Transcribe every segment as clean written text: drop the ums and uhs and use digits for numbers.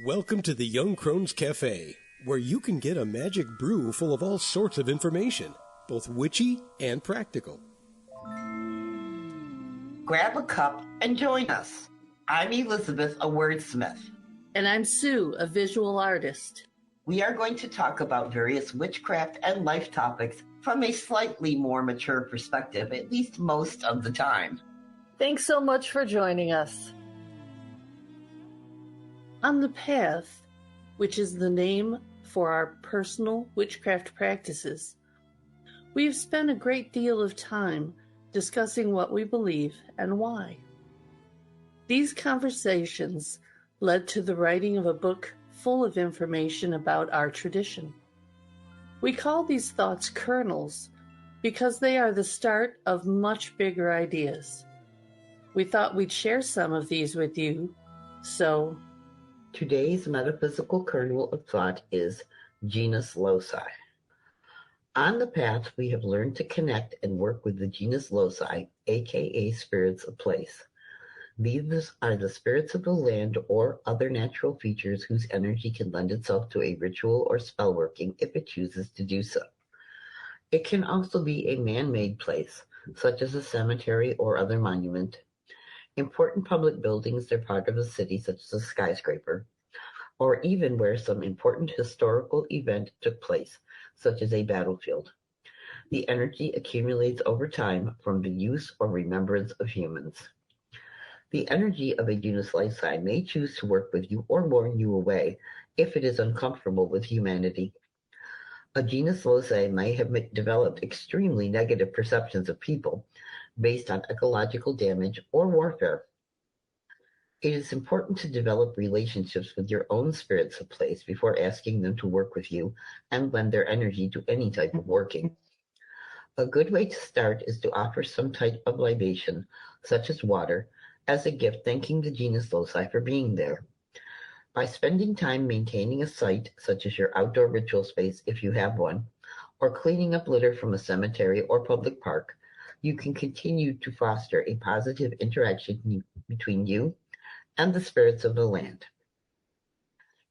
Welcome to the Young Crones Cafe, where you can get a magic brew full of all sorts of information, both witchy and practical. Grab a cup and join us. I'm Elizabeth, a wordsmith. And I'm Sue, a visual artist. We are going to talk about various witchcraft and life topics from a slightly more mature perspective, at least most of the time. Thanks so much for joining us. On the Path, which is the name for our personal witchcraft practices, we've spent a great deal of time discussing what we believe and why. These conversations led to the writing of a book full of information about our tradition. We call these thoughts kernels because they are the start of much bigger ideas. We thought we'd share some of these with you, so today's metaphysical kernel of thought is Genus Loci. On the path, we have learned to connect and work with the Genus Loci, aka spirits of place. These are the spirits of the land or other natural features whose energy can lend itself to a ritual or spell working if it chooses to do so. It can also be a man-made place, such as a cemetery or other monument, important public buildings that are part of a city, such as a skyscraper, or even where some important historical event took place, such as a battlefield. The energy accumulates over time from the use or remembrance of humans. The energy of a Genus Loci may choose to work with you or warn you away if it is uncomfortable with humanity. A Genus Loci may have developed extremely negative perceptions of people based on ecological damage or warfare. It is important to develop relationships with your own spirits of place before asking them to work with you and lend their energy to any type of working. A good way to start is to offer some type of libation, such as water, as a gift thanking the Genus Loci for being there. By spending time maintaining a site, such as your outdoor ritual space if you have one, or cleaning up litter from a cemetery or public park, you can continue to foster a positive interaction between you and the spirits of the land.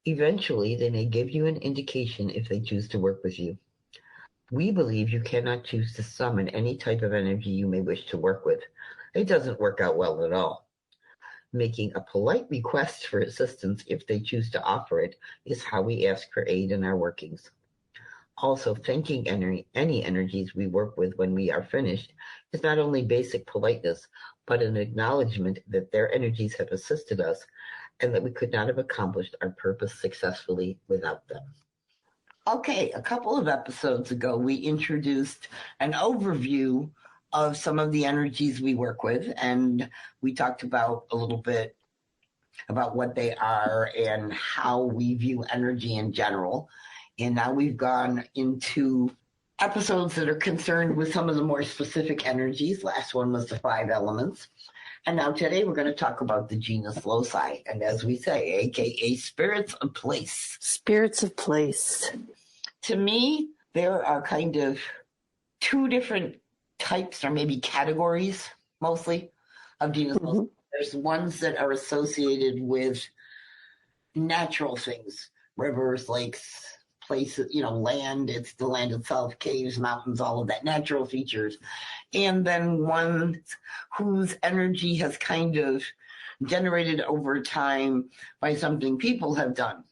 Eventually, they may give you an indication if they choose to work with you. We believe you cannot choose to summon any type of energy you may wish to work with. It doesn't work out well at all. Making a polite request for assistance if they choose to offer it is how we ask for aid in our workings. Also, thanking any energies we work with when we are finished is not only basic politeness, but an acknowledgement that their energies have assisted us and that we could not have accomplished our purpose successfully without them. Okay, a couple of episodes ago, we introduced an overview of some of the energies we work with, and we talked about a little bit about what they are and how we view energy in general. And now we've gone into episodes that are concerned with some of the more specific energies. Last one was the 5 elements. And now today we're going to talk about the Genus Loci, and as we say, aka spirits of place. Spirits of place. To me, there are kind of 2 different types or maybe categories, mostly, of Genus Loci. There's ones that are associated with natural things, rivers, lakes, places, land, it's the land itself, caves, mountains, all of that, natural features. And then ones whose energy has kind of generated over time by something people have done.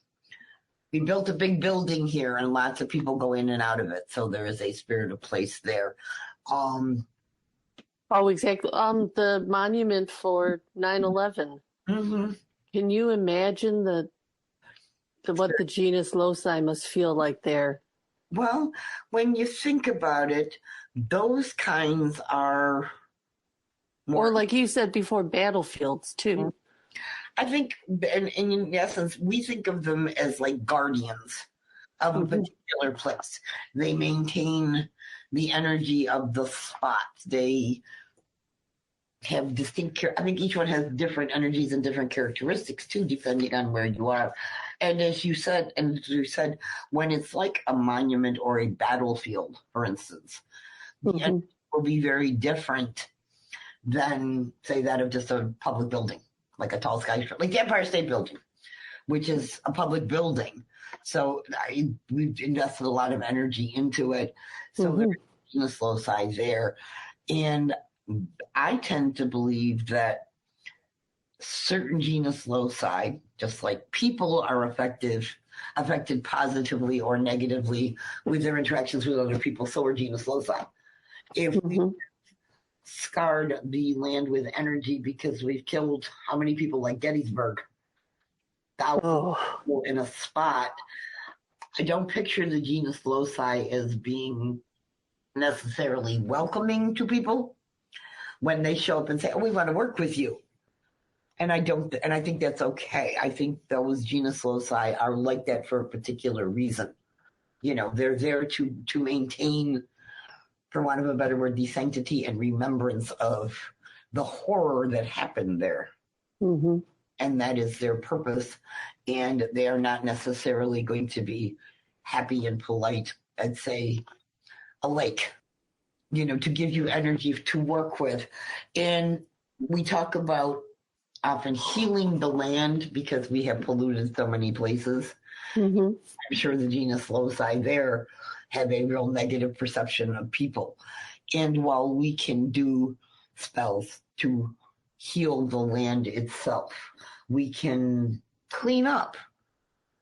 We built a big building here and lots of people go in and out of it. So there is a spirit of place there. Oh, exactly. The monument for 9/11. Mm-hmm. Can you imagine what the Genus Loci must feel like there? Well, when you think about it, those kinds are more... Or like you said before, battlefields too. I think, in essence, we think of them as like guardians of a particular place. They maintain the energy of the spot. They have distinct, I think each one has different energies and different characteristics too, depending on where you are. And as you said, when it's like a monument or a battlefield, for instance, the energy will be very different than, say, that of just a public building, like a tall skyscraper, like the Empire State Building. which is a public building. So we've invested a lot of energy into it. So there's Genus Loci there. And I tend to believe that certain Genus Loci, just like people are affected positively or negatively with their interactions with other people, so are Genus Loci. If we scarred the land with energy because we've killed how many people, like Gettysburg, thousands people in a spot, I don't picture the Genus Loci as being necessarily welcoming to people when they show up and say, "Oh, we want to work with you." And I think that's okay. I think those Genus Loci are like that for a particular reason. They're there to maintain, for want of a better word, the sanctity and remembrance of the horror that happened there. And that is their purpose. And they are not necessarily going to be happy and polite at, say, a lake, to give you energy to work with. And we talk about often healing the land because we have polluted so many places. I'm sure the Genus Loci there have a real negative perception of people. And while we can do spells to heal the land itself, we can clean up.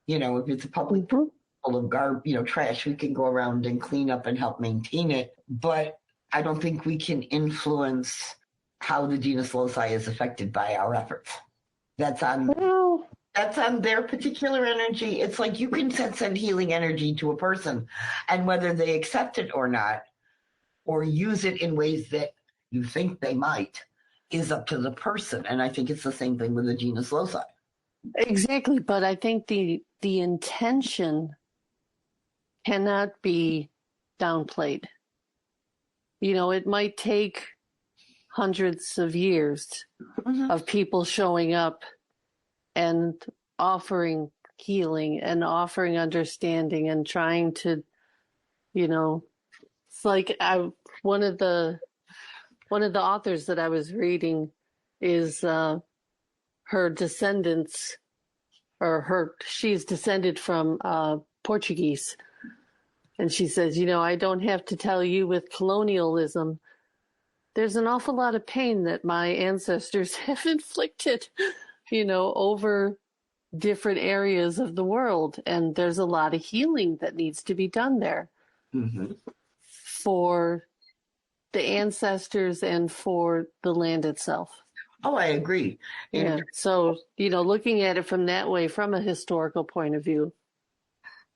If it's a public full of trash, we can go around and clean up and help maintain it. But I don't think we can influence how the Genus Loci is affected by our efforts. That's on their particular energy. It's like you can send healing energy to a person, and whether they accept it or not, or use it in ways that you think they might, is up to the person. And I think it's the same thing with the Genus Loci. Exactly, but I think the intention cannot be downplayed. It might take hundreds of years of people showing up and offering healing and offering understanding and trying to, it's like one of the authors that I was reading is her descendants, she's descended from Portuguese. And she says, I don't have to tell you with colonialism, there's an awful lot of pain that my ancestors have inflicted, over different areas of the world. And there's a lot of healing that needs to be done there for the ancestors and for the land itself. Oh, I agree. Yeah. So, looking at it from that way, from a historical point of view.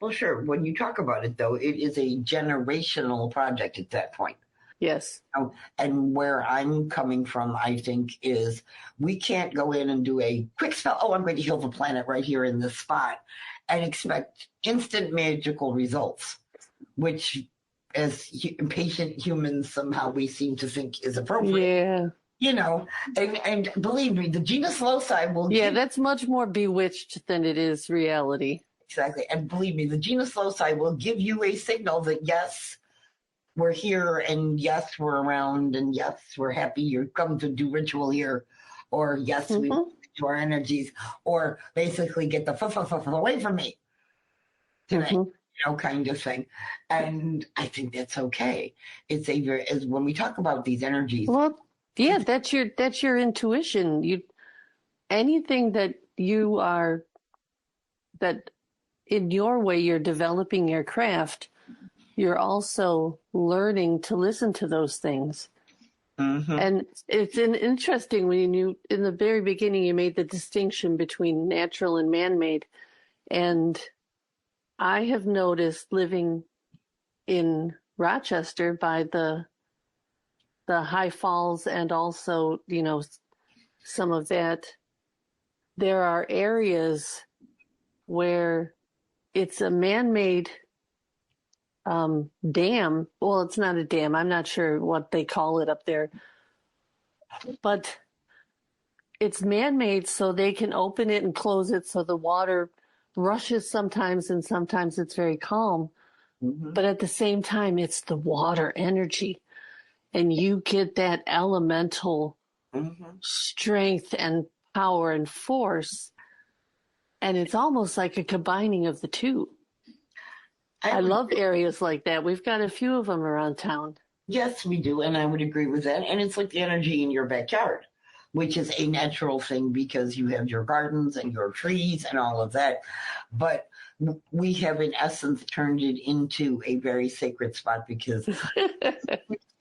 Well, sure. When you talk about it, though, it is a generational project at that point. Yes. And where I'm coming from, I think, is we can't go in and do a quick spell. Oh, I'm going to heal the planet right here in this spot and expect instant magical results, which as impatient humans, somehow we seem to think is appropriate. Yeah. And believe me, the Genus Loci will. Yeah, that's much more bewitched than it is reality. Exactly. And believe me, the Genus Loci will give you a signal that, yes, we're here, and yes, we're around, and yes, we're happy you're come to do ritual here, or yes, we to our energies, or basically get the fuff away from me tonight, kind of thing. And I think that's okay. It's as when we talk about these energies. Well, yeah, that's your intuition. Anything that you are, that in your way you're developing your craft, you're also learning to listen to those things. And it's interesting when in the very beginning, you made the distinction between natural and man-made. And I have noticed living in Rochester by the high falls and also, some of that, there are areas where it's a man-made dam. Well, it's not a dam. I'm not sure what they call it up there. But it's man-made so they can open it and close it so the water rushes sometimes and sometimes it's very calm. But at the same time, it's the water energy. And you get that elemental strength and power and force And it's almost like a combining of the two. I love areas like that. We've got a few of them around town. Yes, we do, and I would agree with that. And it's like the energy in your backyard, which is a natural thing because you have your gardens and your trees and all of that. But we have, in essence, turned it into a very sacred spot because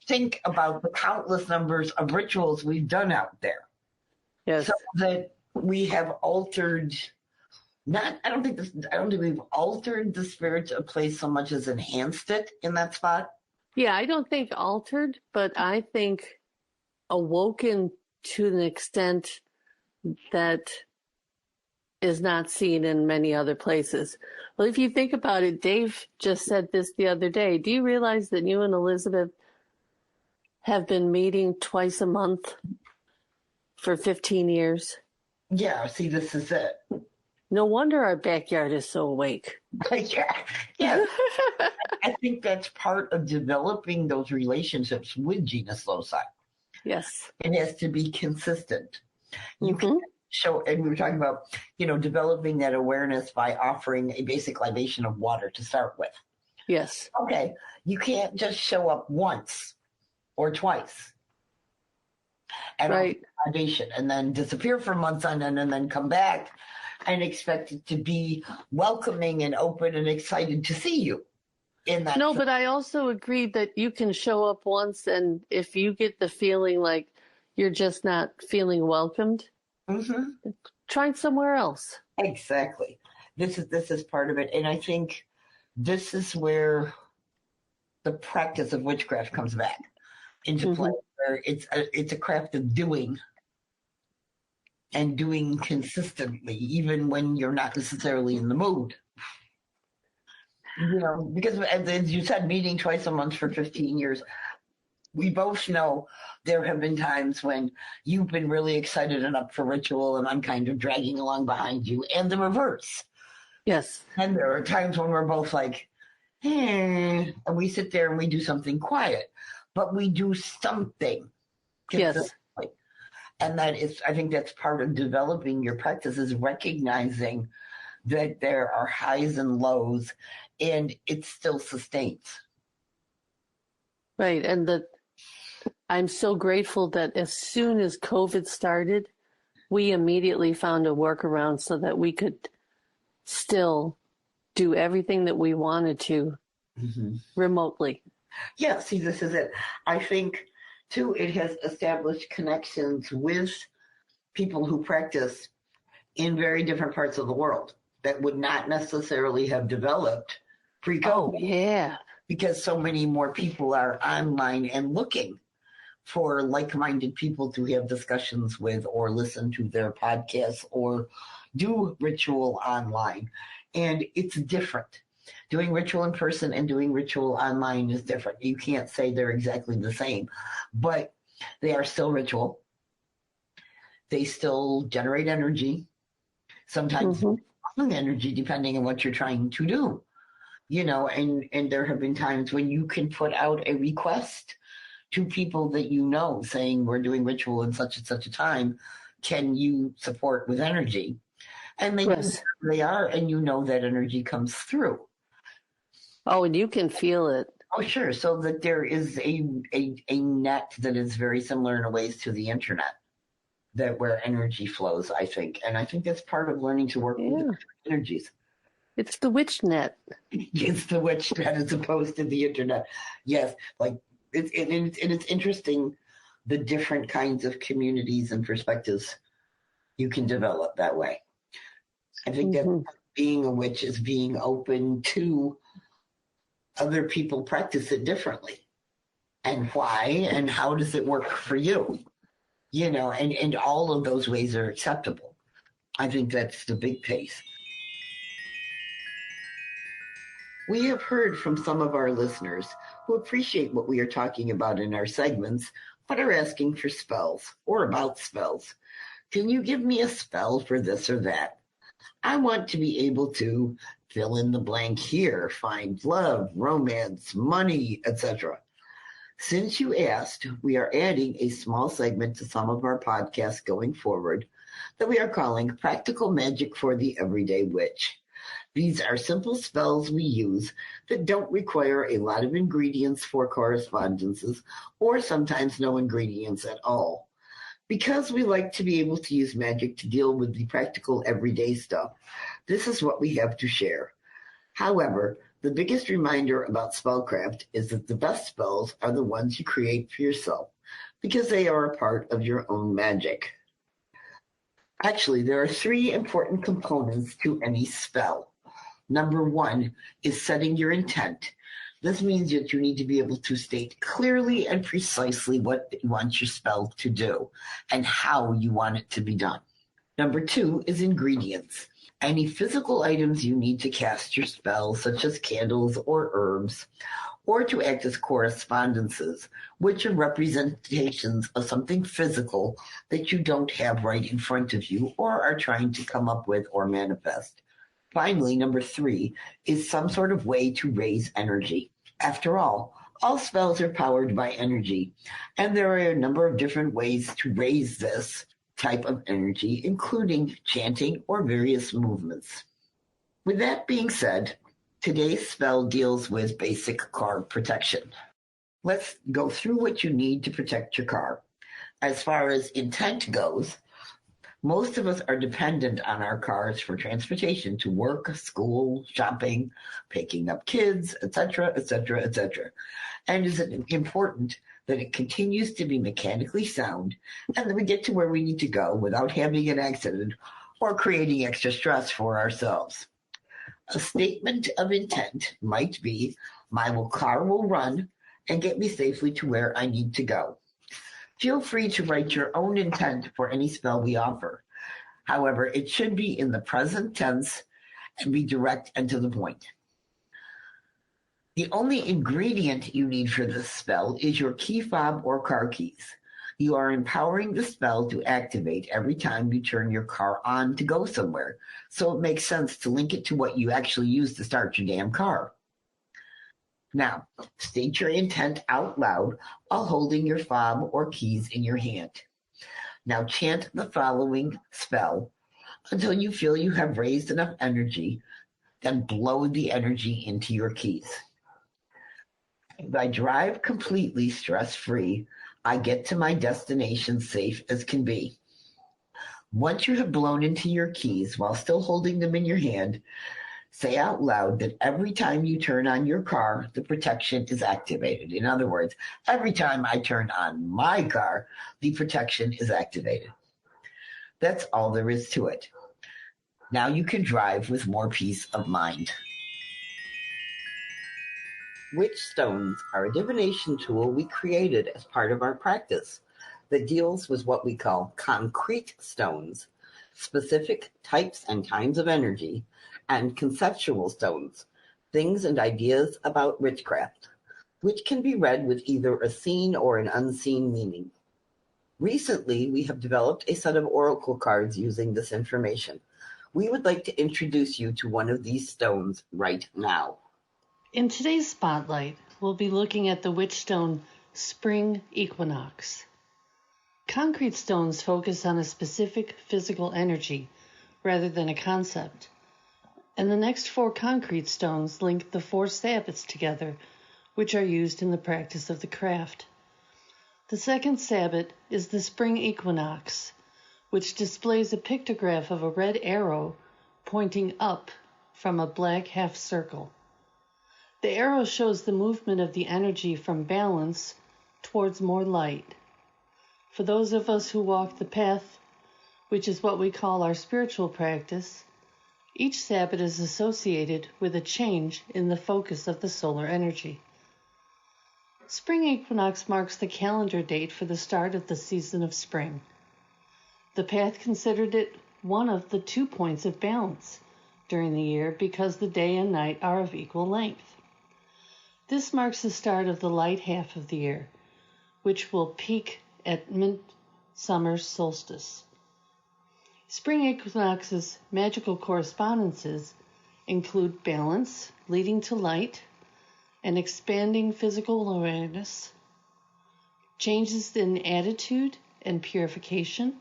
think about the countless numbers of rituals we've done out there. Yes. So that we have altered. I don't think we've altered the spirit of a place so much as enhanced it in that spot. Yeah, I don't think altered, but I think awoken to an extent that is not seen in many other places. Well, if you think about it, Dave just said this the other day. Do you realize that you and Elizabeth have been meeting twice a month for 15 years? Yeah, see, this is it. No wonder our backyard is so awake. Yeah. I think that's part of developing those relationships with Genus Loci. Yes. It has to be consistent. You can show, and we were talking about, developing that awareness by offering a basic libation of water to start with. Yes. Okay. You can't just show up once or twice and right. libation and then disappear for months on end and then come back and expect it to be welcoming and open and excited to see you in that. No, but I also agree that you can show up once, and if you get the feeling like you're just not feeling welcomed, try somewhere else. Exactly. This is part of it. And I think this is where the practice of witchcraft comes back into play, where it's a craft of doing. And doing consistently, even when you're not necessarily in the mood. Because as you said, meeting twice a month for 15 years, we both know there have been times when you've been really excited and up for ritual, and I'm kind of dragging along behind you, and the reverse. Yes. And there are times when we're both like, and we sit there and we do something quiet, but we do something. Yes. And I think that's part of developing your practice, is recognizing that there are highs and lows and it still sustains. Right. And I'm so grateful that as soon as COVID started, we immediately found a workaround so that we could still do everything that we wanted to remotely. Yeah, see, this is it. I think, too, it has established connections with people who practice in very different parts of the world that would not necessarily have developed pre-COVID. Oh, yeah. Because so many more people are online and looking for like-minded people to have discussions with or listen to their podcasts or do ritual online. And it's different. Doing ritual in person and doing ritual online is different. You can't say they're exactly the same, but they are still ritual. They still generate energy, sometimes energy, depending on what you're trying to do. And there have been times when you can put out a request to people that saying we're doing ritual in such and such a time. Can you support with energy? And they are, and that energy comes through. Oh, and you can feel it. Oh, sure. So that there is a net that is very similar in ways to the internet, where energy flows, I think. And I think that's part of learning to work with energies. It's the witch net. It's the witch net as opposed to the internet. Yes. It's interesting the different kinds of communities and perspectives you can develop that way. I think that being a witch is being open to other people practice it differently, and why, and how does it work for you? And all of those ways are acceptable. I think that's the big piece. We have heard from some of our listeners who appreciate what we are talking about in our segments, but are asking for spells or about spells. Can you give me a spell for this or that? I want to be able to fill in the blank here, find love, romance, money, etc. Since you asked, we are adding a small segment to some of our podcasts going forward that we are calling Practical Magick for the Everyday Witch. These are simple spells we use that don't require a lot of ingredients for correspondences, or sometimes no ingredients at all. Because we like to be able to use magic to deal with the practical everyday stuff, this is what we have to share. However, the biggest reminder about spellcraft is that the best spells are the ones you create for yourself, because they are a part of your own magic. Actually, there are 3 important components to any spell. Number 1 is setting your intent. This means that you need to be able to state clearly and precisely what you want your spell to do and how you want it to be done. Number 2 is ingredients. Any physical items you need to cast your spell, such as candles or herbs, or to act as correspondences, which are representations of something physical that you don't have right in front of you or are trying to come up with or manifest. Finally, number 3 is some sort of way to raise energy. After all spells are powered by energy, and there are a number of different ways to raise this type of energy, including chanting or various movements. With that being said, today's spell deals with basic car protection. Let's go through what you need to protect your car. As far as intent goes, most of us are dependent on our cars for transportation to work, school, shopping, picking up kids, etc., etc., etc. And it's important that it continues to be mechanically sound and that we get to where we need to go without having an accident or creating extra stress for ourselves. A statement of intent might be, my car will run and get me safely to where I need to go. Feel free to write your own intent for any spell we offer. However, it should be in the present tense and be direct and to the point. The only ingredient you need for this spell is your key fob or car keys. You are empowering the spell to activate every time you turn your car on to go somewhere, so it makes sense to link it to what you actually use to start your damn car. Now, state your intent out loud while holding your fob or keys in your hand. Now chant the following spell until you feel you have raised enough energy, then blow the energy into your keys. If I drive completely stress-free, I get to my destination safe as can be. Once you have blown into your keys while still holding them in your hand, say out loud that every time you turn on your car, the protection is activated. In other words, every time I turn on my car, the protection is activated. That's all there is to it. Now you can drive with more peace of mind. Witch stones are a divination tool we created as part of our practice that deals with what we call concrete stones, specific types and kinds of energy, and conceptual stones, things and ideas about witchcraft, which can be read with either a seen or an unseen meaning. Recently, we have developed a set of oracle cards using this information. We would like to introduce you to one of these stones right now. In today's spotlight, we'll be looking at the witch stone Spring Equinox. Concrete stones focus on a specific physical energy rather than a concept. And the next 4 concrete stones link the 4 sabbats together, which are used in the practice of the craft. The second sabbat is the Spring Equinox, which displays a pictograph of a red arrow pointing up from a black half circle. The arrow shows the movement of the energy from balance towards more light. For those of us who walk the path, which is what we call our spiritual practice, each sabbat is associated with a change in the focus of the solar energy. Spring equinox marks the calendar date for the start of the season of spring. The path considered it one of the 2 points of balance during the year because the day and night are of equal length. This marks the start of the light half of the year, which will peak at midsummer solstice. Spring equinox's magical correspondences include balance, leading to light, and expanding physical awareness, changes in attitude and purification,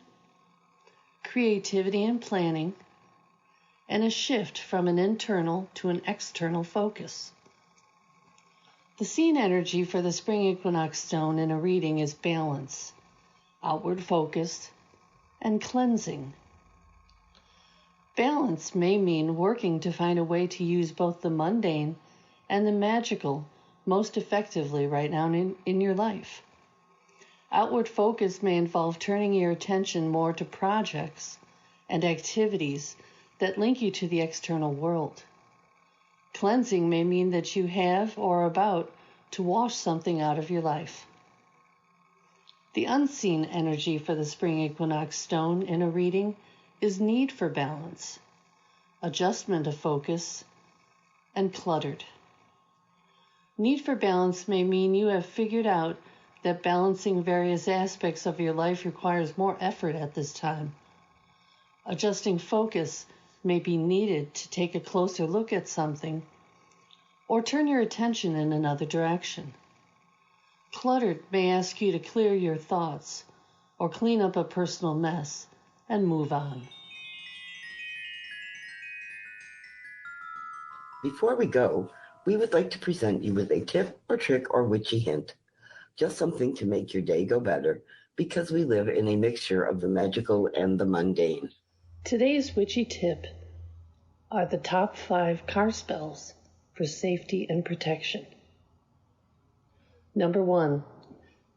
creativity and planning, and a shift from an internal to an external focus. The scene energy for the spring equinox stone in a reading is balance, outward focus, and cleansing. Balance may mean working to find a way to use both the mundane and the magical most effectively right now in your life. Outward focus may involve turning your attention more to projects and activities that link you to the external world. Cleansing may mean that you have or are about to wash something out of your life. The unseen energy for the spring equinox stone in a reading is need for balance, adjustment of focus, and cluttered. Need for balance may mean you have figured out that balancing various aspects of your life requires more effort at this time. Adjusting focus may be needed to take a closer look at something or turn your attention in another direction. Cluttered may ask you to clear your thoughts or clean up a personal mess and move on. Before we go, we would like to present you with a tip or trick or witchy hint. Just something to make your day go better, because we live in a mixture of the magical and the mundane. Today's witchy tip are the top 5 car spells for safety and protection. Number 1,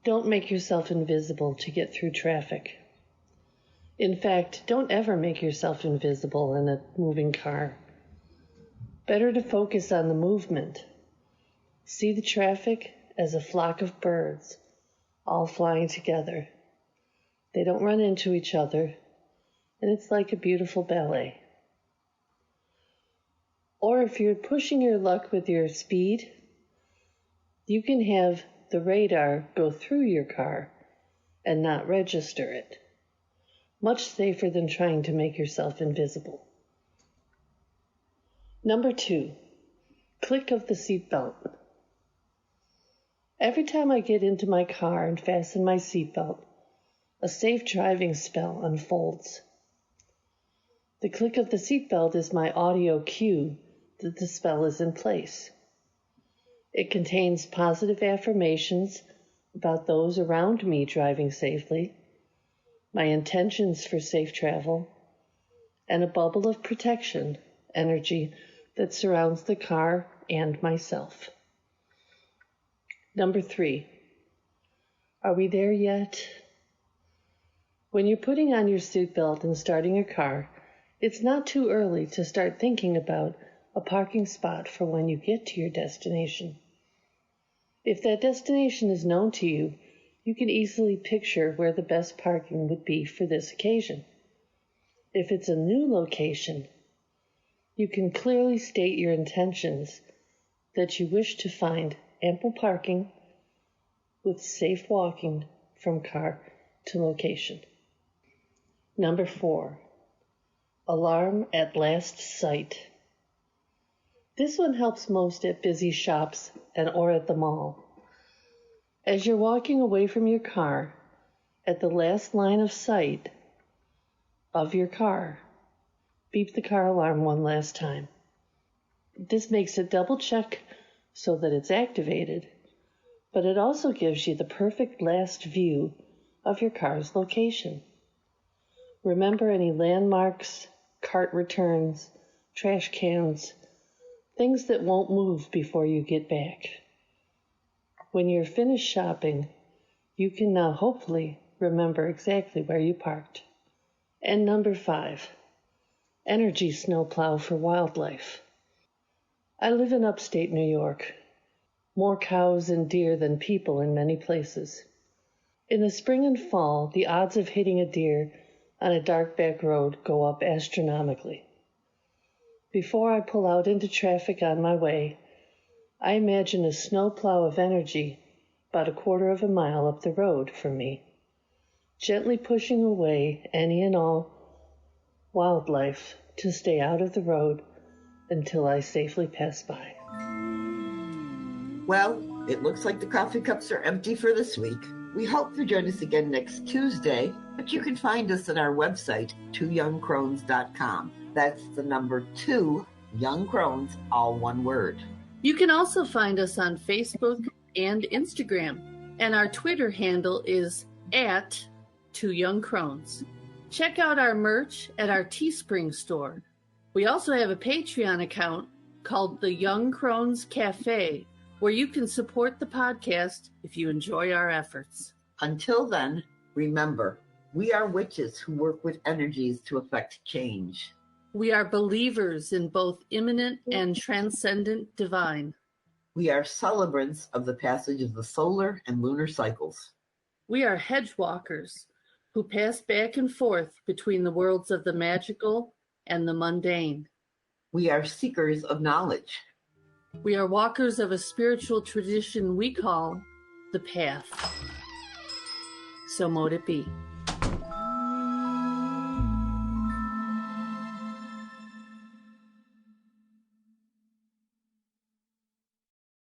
don't make yourself invisible to get through traffic. In fact, don't ever make yourself invisible in a moving car. Better to focus on the movement. See the traffic as a flock of birds, all flying together. They don't run into each other, and it's like a beautiful ballet. Or if you're pushing your luck with your speed, you can have the radar go through your car and not register it. Much safer than trying to make yourself invisible. Number 2, click of the seatbelt. Every time I get into my car and fasten my seatbelt, a safe driving spell unfolds. The click of the seatbelt is my audio cue that the spell is in place. It contains positive affirmations about those around me driving safely, my intentions for safe travel, and a bubble of protection energy that surrounds the car and myself. Number 3, are we there yet? When you're putting on your seatbelt and starting your car, it's not too early to start thinking about a parking spot for when you get to your destination. If that destination is known to you, you can easily picture where the best parking would be for this occasion. If it's a new location, you can clearly state your intentions that you wish to find ample parking with safe walking from car to location. Number 4, alarm at last sight. This one helps most at busy shops or at the mall. As you're walking away from your car, at the last line of sight of your car, beep the car alarm one last time. This makes it double check so that it's activated, but it also gives you the perfect last view of your car's location. Remember any landmarks, cart returns, trash cans, things that won't move before you get back. When you're finished shopping, you can now hopefully remember exactly where you parked. And number 5, energy snowplow for wildlife. I live in upstate New York. More cows and deer than people in many places. In the spring and fall, the odds of hitting a deer on a dark back road go up astronomically. Before I pull out into traffic on my way, I imagine a snowplow of energy about a quarter of a mile up the road from me, gently pushing away any and all wildlife to stay out of the road until I safely pass by. Well, it looks like the coffee cups are empty for this week. We hope you join us again next Tuesday, but you can find us at our website, twoyoungcrones.com. That's the number 2, Young Crones, all one word. You can also find us on Facebook and Instagram, and our Twitter handle is @2youngcrones. Check out our merch at our Teespring store. We also have a Patreon account called the Young Crones Cafe, where you can support the podcast if you enjoy our efforts. Until then, remember, we are witches who work with energies to effect change. We are believers in both immanent and transcendent divine. We are celebrants of the passage of the solar and lunar cycles. We are hedge walkers who pass back and forth between the worlds of the magical and the mundane. We are seekers of knowledge. We are walkers of a spiritual tradition we call the Path. So mote it be.